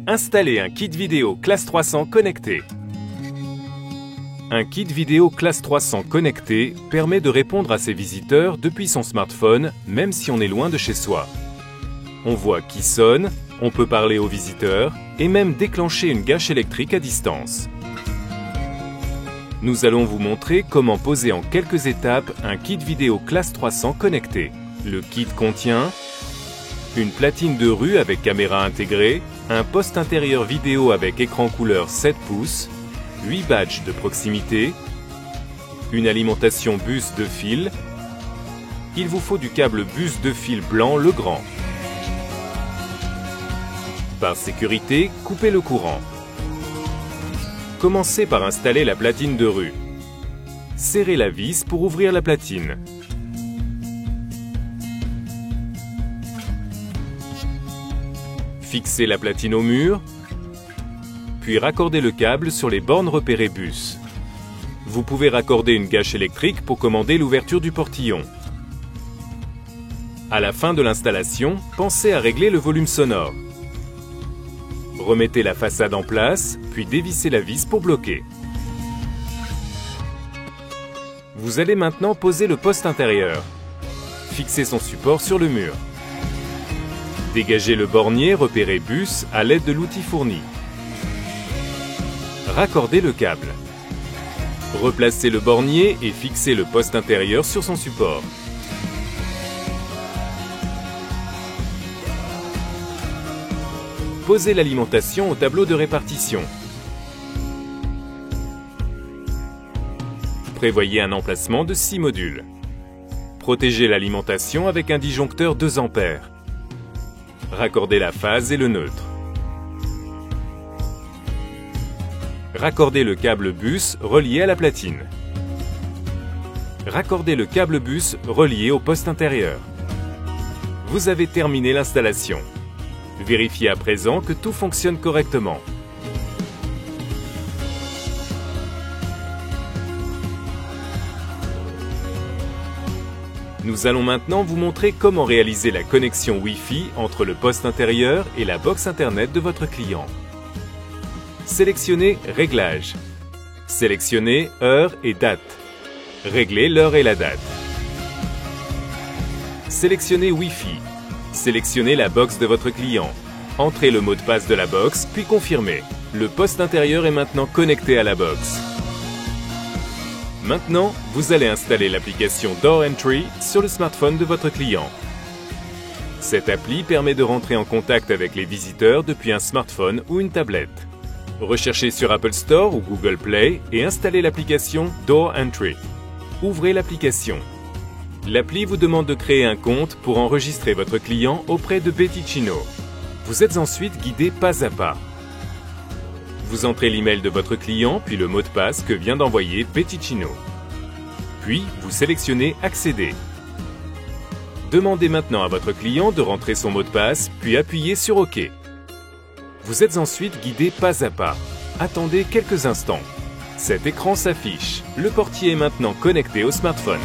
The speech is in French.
Installer un kit vidéo Class 300 connecté. Un kit vidéo Class 300 connecté permet de répondre à ses visiteurs depuis son smartphone, même si on est loin de chez soi. On voit qui sonne, on peut parler aux visiteurs et même déclencher une gâche électrique à distance. Nous allons vous montrer comment poser en quelques étapes un kit vidéo Class 300 connecté. Le kit contient une platine de rue avec caméra intégrée, un poste intérieur vidéo avec écran couleur 7 pouces, 8 badges de proximité, une alimentation bus de fil. Il vous faut du câble bus de fil blanc Legrand. Par sécurité, coupez le courant. Commencez par installer la platine de rue. Serrez la vis pour ouvrir la platine. Fixez la platine au mur, puis raccordez le câble sur les bornes repérées bus. Vous pouvez raccorder une gâche électrique pour commander l'ouverture du portillon. À la fin de l'installation, pensez à régler le volume sonore. Remettez la façade en place, puis dévissez la vis pour bloquer. Vous allez maintenant poser le poste intérieur. Fixez son support sur le mur. Dégagez le bornier repéré bus à l'aide de l'outil fourni. Raccordez le câble. Replacez le bornier et fixez le poste intérieur sur son support. Posez l'alimentation au tableau de répartition. Prévoyez un emplacement de 6 modules. Protégez l'alimentation avec un disjoncteur 2 A. Raccordez la phase et le neutre. Raccordez le câble bus relié à la platine. Raccordez le câble bus relié au poste intérieur. Vous avez terminé l'installation. Vérifiez à présent que tout fonctionne correctement. Nous allons maintenant vous montrer comment réaliser la connexion Wi-Fi entre le poste intérieur et la box Internet de votre client. Sélectionnez Réglages. Sélectionnez Heure et date. Réglez l'heure et la date. Sélectionnez Wi-Fi. Sélectionnez la box de votre client. Entrez le mot de passe de la box, puis confirmez. Le poste intérieur est maintenant connecté à la box. Maintenant, vous allez installer l'application Door Entry sur le smartphone de votre client. Cette appli permet de rentrer en contact avec les visiteurs depuis un smartphone ou une tablette. Recherchez sur Apple Store ou Google Play et installez l'application Door Entry. Ouvrez l'application. L'appli vous demande de créer un compte pour enregistrer votre client auprès de Betticino. Vous êtes ensuite guidé pas à pas. Vous entrez l'email de votre client puis le mot de passe que vient d'envoyer Betticino. Puis, vous sélectionnez Accéder. Demandez maintenant à votre client de rentrer son mot de passe puis appuyez sur OK. Vous êtes ensuite guidé pas à pas. Attendez quelques instants. Cet écran s'affiche. Le portier est maintenant connecté au smartphone.